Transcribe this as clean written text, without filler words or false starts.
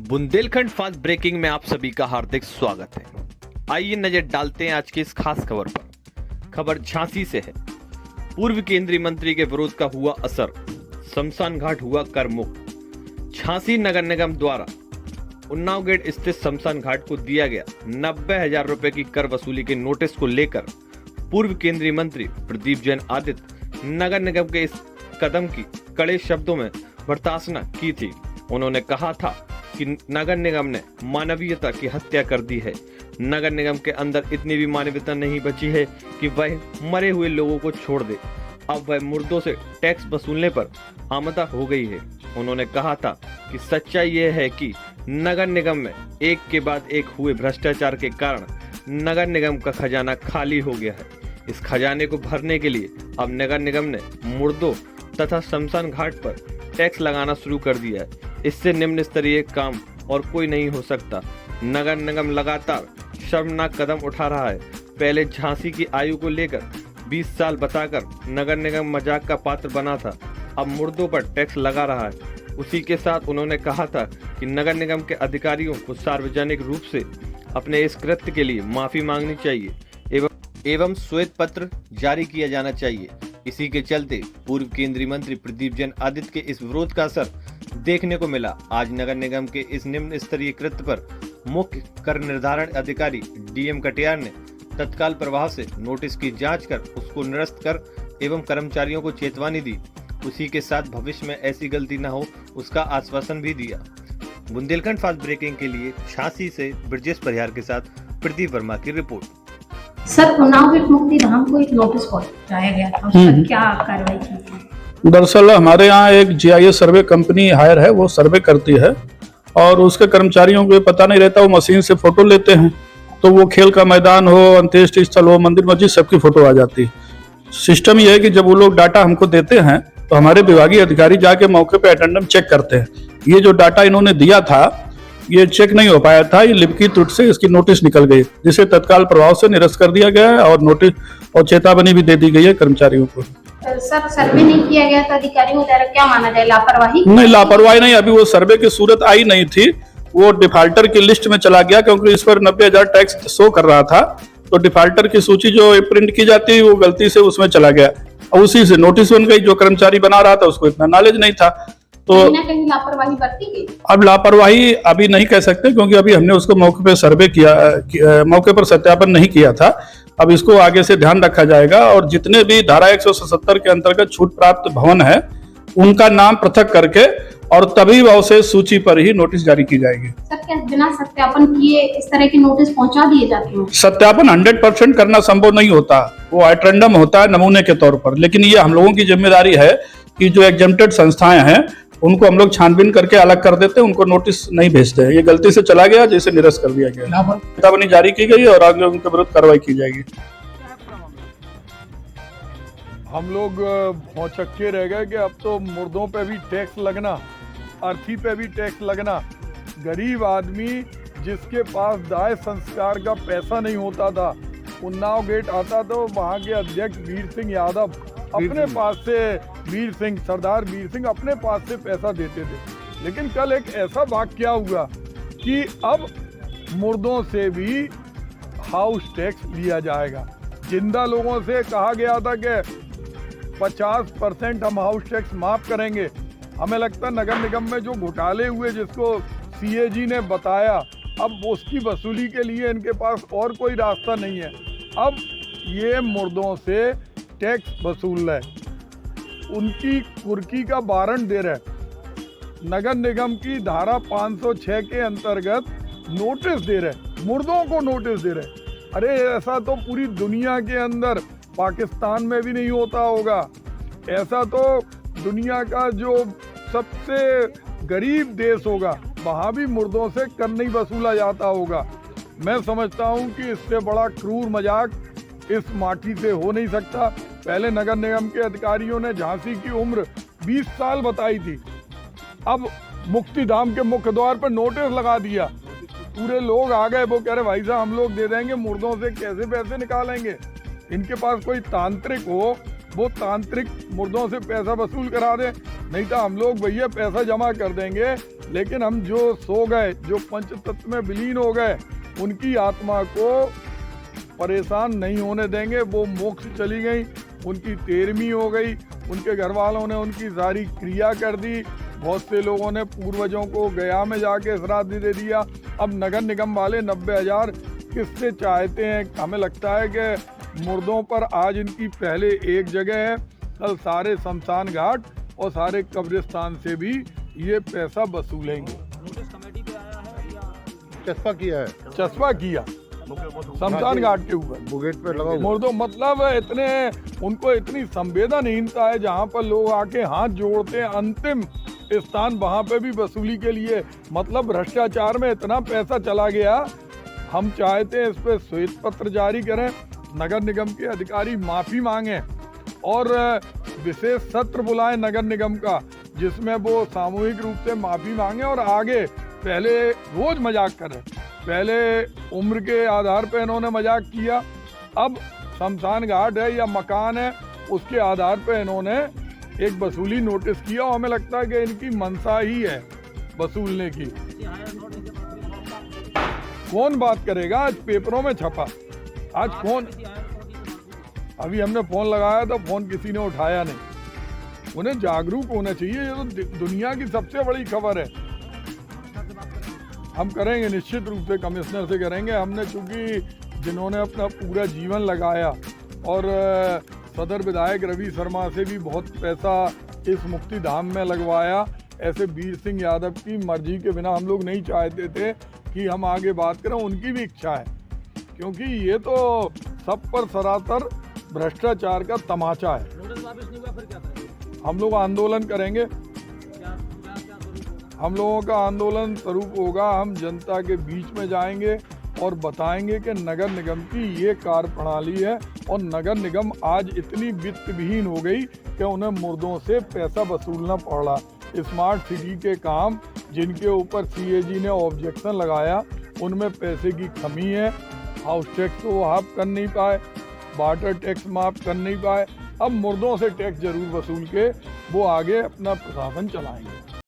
Bundelkhand fast breaking में आप सभी का हार्दिक स्वागत है। आइए नजर डालते हैं आज की इस खास खबर पर। खबर झांसी से है। पूर्व केंद्रीय मंत्री के विरोध का हुआ असर, शमशान घाट हुआ कर मुक्त। झांसी नगर निगम द्वारा उन्नाव गेट स्थित शमशान घाट को दिया गया 90,000 रुपए की कर वसूली के नोटिस को लेकर पूर्व केंद्रीय मंत्री प्रदीप जैन आदित्य नगर निगम के इस कदम की कड़े शब्दों में भर्त्सना की थी। उन्होंने कहा था कि नगर निगम ने मानवीयता की हत्या कर दी है। नगर निगम के अंदर इतनी भी मानवीयता नहीं बची है कि वह मरे हुए लोगों को छोड़ दे। अब वह मुर्दों से टैक्स वसूलने पर आमदा हो गई है। उन्होंने कहा था कि सच्चाई यह है कि नगर निगम में एक के बाद एक हुए भ्रष्टाचार के कारण नगर निगम का खजाना खाली हो गया है। इस खजाने को भरने के लिए अब नगर निगम ने मुर्दों तथा शमशान घाट पर टैक्स लगाना शुरू कर दिया है। इससे निम्न स्तरीय काम और कोई नहीं हो सकता। नगर निगम लगातार शर्मनाक कदम उठा रहा है। पहले झांसी की आयु को लेकर 20 साल बताकर नगर निगम मजाक का पात्र बना था, अब मुर्दों पर टैक्स लगा रहा है। उसी के साथ उन्होंने कहा था कि नगर निगम के अधिकारियों को सार्वजनिक रूप से अपने इस कृत्य के लिए माफी मांगनी चाहिए एवं श्वेत पत्र जारी किया जाना चाहिए। इसी के चलते पूर्व केंद्रीय मंत्री प्रदीप जैन आदित्य के इस विरोध का असर देखने को मिला। आज नगर निगम के इस निम्न स्तरीय कृत्य पर मुख्य कर निर्धारण अधिकारी डीएम कटियार ने तत्काल प्रभाव से नोटिस की जांच कर उसको निरस्त कर एवं कर्मचारियों को चेतावनी दी। उसी के साथ भविष्य में ऐसी गलती न हो उसका आश्वासन भी दिया। बुंदेलखंड फास्ट ब्रेकिंग के लिए झांसी से ब्रजेश परिहार के साथ प्रदीप वर्मा की रिपोर्ट। सर, उन्नाव गेट मुक्तिधाम को एक नोटिस पहुंचाया गया था, उस पर क्या कार्रवाई की थी? दरअसल हमारे यहाँ एक जीआईएस सर्वे कंपनी हायर है, वो सर्वे करती है और उसके कर्मचारियों को पता नहीं रहता, वो मशीन से फोटो लेते हैं तो वो खेल का मैदान हो, अंत्येष्टि स्थल हो, मंदिर मस्जिद सबकी फोटो आ जाती है। सिस्टम ये है कि जब वो लोग डाटा हमको देते हैं तो हमारे विभागीय अधिकारी जाके मौके पे अटेंडम चेक करते हैं। ये जो डाटा इन्होंने दिया था ये चेक नहीं हो पाया था, ये लिपि त्रुटि से इसकी नोटिस निकल गई, जिसे तत्काल प्रभाव से निरस्त कर दिया गया है और नोटिस और चेतावनी भी दे दी गई है कर्मचारियों को। सर, सर्वे नहीं किया गया था अधिकारियों द्वारा, क्या माना जाए, लापरवाही? नहीं, लापरवाही नहीं, अभी वो सर्वे की सूरत आई नहीं थी, वो डिफाल्टर की लिस्ट में चला गया क्योंकि इस पर 90,000 टैक्स शो कर रहा था, तो डिफाल्टर की सूची जो प्रिंट की जाती है वो गलती से उसमें चला गया और उसी से नोटिस बन गई। जो कर्मचारी बना रहा था उसको इतना नॉलेज नहीं था, तो कहीं लापरवाही बरती गई। अब लापरवाही अभी नहीं कह सकते क्योंकि अभी हमने उसको मौके पर सर्वे किया, मौके पर सत्यापन नहीं किया था। अब इसको आगे से ध्यान रखा जाएगा और जितने भी धारा 177 के अंतर्गत छूट प्राप्त भवन है उनका नाम पृथक करके और तभी अवशेष सूची पर ही नोटिस जारी की जाएगी। सर, क्या बिना सत्यापन किए इस तरह की नोटिस पहुंचा दिए जाते हैं? सत्यापन 100% करना संभव नहीं होता, वो एट्रेंडम होता है नमूने के तौर पर, लेकिन ये हम लोगों की जिम्मेदारी है कि जो एग्जेम्प्टेड संस्थाएं हैं उनको हम लोग छानबीन करके अलग कर देते हैं, उनको नोटिस नहीं भेजते हैं। ये गलती से चला गया, जिसे निरस्त कर दिया गया, चेतावनी जारी की गई और आगे उनके विरुद्ध कार्रवाई की जाएगी। हम लोग भौचक्के रह गए कि अब तो मुर्दों पे भी टैक्स लगना, अर्थी पे भी टैक्स लगना। गरीब आदमी जिसके पास दाह संस्कार का पैसा नहीं होता था, उन्नाव गेट आता तो वहाँ के अध्यक्ष वीर सिंह यादव अपने पास से सरदार वीर सिंह अपने पास से पैसा देते थे। लेकिन कल एक ऐसा वाकया हुआ कि अब मुर्दों से भी हाउस टैक्स लिया जाएगा। जिंदा लोगों से कहा गया था कि 50% हम हाउस टैक्स माफ करेंगे। हमें लगता नगर निगम में जो घोटाले हुए जिसको सीएजी ने बताया, अब उसकी वसूली के लिए इनके पास और कोई रास्ता नहीं है। अब ये मुर्दों से टैक्स वसूल रहे, उनकी कुर्की का वारंट दे रहे। नगर निगम की धारा 506 के अंतर्गत नोटिस दे रहे, मुर्दों को नोटिस दे रहे। अरे ऐसा तो पूरी दुनिया के अंदर पाकिस्तान में भी नहीं होता होगा। ऐसा तो दुनिया का जो सबसे गरीब देश होगा वहाँ भी मुर्दों से कर नहीं वसूला जाता होगा। मैं समझता हूँ कि इससे बड़ा क्रूर मजाक इस माटी से हो नहीं सकता। पहले नगर निगम के अधिकारियों ने झांसी की उम्र 20 साल बताई थी, अब मुक्तिधाम के मुख्य द्वार पर नोटिस लगा दिया। पूरे लोग आ गए, वो कह रहे भाई साहब हम लोग दे देंगे, मुर्दों से कैसे पैसे निकालेंगे? इनके पास कोई तांत्रिक हो, वो तांत्रिक मुर्दों से पैसा वसूल करा दे। नहीं तो हम लोग भैया पैसा जमा कर देंगे, लेकिन हम जो सो गए, जो पंच तत्व में विलीन हो गए, उनकी आत्मा को परेशान नहीं होने देंगे। वो मोक्ष चली गई, उनकी 13वीं हो गई, उनके घर वालों ने उनकी सारी क्रिया कर दी। बहुत से लोगों ने पूर्वजों को गया में जाके श्राद्ध दे दिया। अब नगर निगम वाले 90,000 किससे चाहते हैं? हमें लगता है कि मुर्दों पर आज इनकी पहले एक जगह है, कल सारे शमशान घाट और सारे कब्रिस्तान से भी ये पैसा वसूलेंगे। चस्पा किया है, चस्पा किया शमशान घाट के ऊपर बुगेट पे लगा हुआ। मुर्दों, मतलब इतने उनको इतनी संवेदनहीनता है, जहाँ पर लोग आके हाथ जोड़ते हैं, अंतिम स्थान वहाँ पे भी वसूली के लिए। मतलब भ्रष्टाचार में इतना पैसा चला गया। हम चाहते हैं इस पे श्वेत पत्र जारी करें, नगर निगम के अधिकारी माफी मांगे और विशेष सत्र बुलाएं नगर निगम का, जिसमें वो सामूहिक रूप से माफी मांगे और आगे पहले रोज मजाक करें। पहले उम्र के आधार पर इन्होंने मजाक किया, अब शमशान घाट है या मकान है उसके आधार पर इन्होंने एक वसूली नोटिस किया। और हमें लगता है कि इनकी मंशा ही है वसूलने की। कौन बात करेगा? आज पेपरों में छपा, आज कौन? अभी हमने फोन लगाया तो फोन किसी ने उठाया नहीं। उन्हें जागरूक होना चाहिए, ये तो दुनिया की सबसे बड़ी खबर है। हम करेंगे, निश्चित रूप से कमिश्नर से करेंगे। हमने चूंकि जिन्होंने अपना पूरा जीवन लगाया और सदर विधायक रवि शर्मा से भी बहुत पैसा इस मुक्ति धाम में लगवाया, ऐसे वीर सिंह यादव की मर्जी के बिना हम लोग नहीं चाहते थे कि हम आगे बात करें। उनकी भी इच्छा है, क्योंकि ये तो सब पर सरासर भ्रष्टाचार का तमाचा है। हम लोग आंदोलन करेंगे। हम लोगों का आंदोलन स्वरूप होगा, हम जनता के बीच में जाएंगे और बताएंगे कि नगर निगम की ये कार्य प्रणाली है और नगर निगम आज इतनी वित्त विहीन हो गई कि उन्हें मुर्दों से पैसा वसूलना पड़ रहा। स्मार्ट सिटी के काम जिनके ऊपर सीएजी ने ऑब्जेक्शन लगाया, उनमें पैसे की कमी है। हाउस टैक्स तो माफ कर नहीं पाए, वाटर टैक्स माफ कर नहीं पाए। अब मुर्दों से टैक्स जरूर वसूल के वो आगे अपना प्रशासन चलाएंगे।